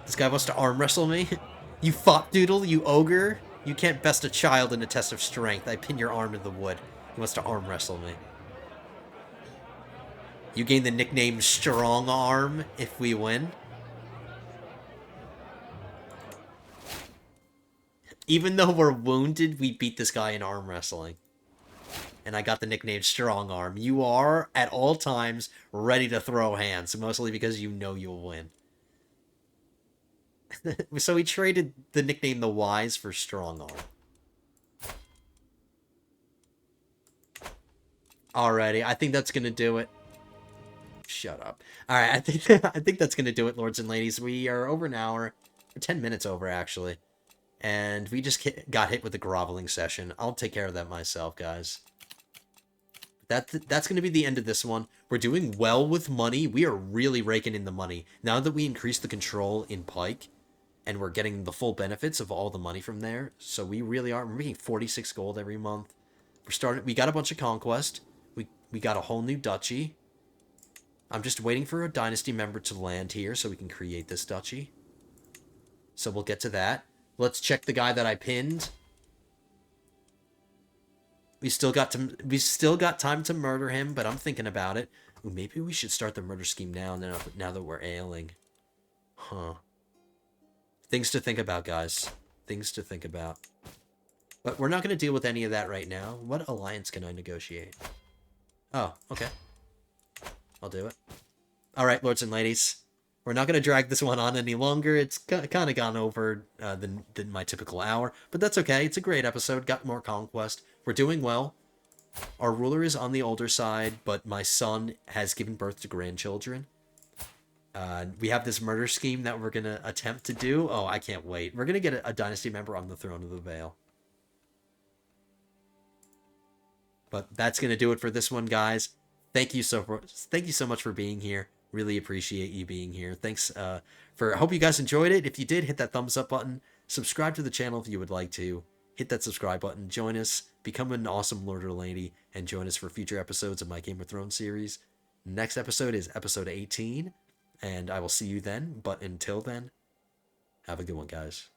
This guy wants to arm wrestle me? You fop doodle, you ogre. You can't best a child in a test of strength. I pin your arm to the wood. He wants to arm wrestle me. You gain the nickname Strong Arm if we win. Even though we're wounded, we beat this guy in arm wrestling. And I got the nickname Strong Arm. You are, at all times, ready to throw hands, mostly because you know you'll win. So we traded the nickname The Wise for Strong Arm. Alrighty, I think that's gonna do it. Shut up. Alright, I think that's gonna do it, Lords and Ladies. We are over an hour. 10 minutes over, actually. And we just got hit with a groveling session. I'll take care of that myself, guys. That's going to be the end of this one. We're doing well with money. We are really raking in the money. Now that we increased the control in Pike, and we're getting the full benefits of all the money from there, so we really are. We're making 46 gold every month. We got a bunch of conquest. We got a whole new duchy. I'm just waiting for a dynasty member to land here so we can create this duchy. So we'll get to that. Let's check the guy that I pinned. We still got time to murder him, but I'm thinking about it. Ooh, maybe we should start the murder scheme now that we're ailing. Huh. Things to think about, guys. Things to think about. But we're not going to deal with any of that right now. What alliance can I negotiate? Oh, okay. I'll do it. Alright, lords and ladies. We're not going to drag this one on any longer. It's kind of gone over than my typical hour. But that's okay. It's a great episode. Got more conquest. We're doing well. Our ruler is on the older side, but my son has given birth to grandchildren. We have this murder scheme that we're going to attempt to do. Oh, I can't wait. We're going to get a dynasty member on the throne of the Vale. But that's going to do it for this one, guys. Thank you so much for being here. Really appreciate you being here. Thanks I hope you guys enjoyed it. If you did, hit that thumbs up button. Subscribe to the channel if you would like to. Hit that subscribe button. Join us. Become an awesome lord or lady. And join us for future episodes of my Game of Thrones series. Next episode is episode 18. And I will see you then. But until then, have a good one, guys.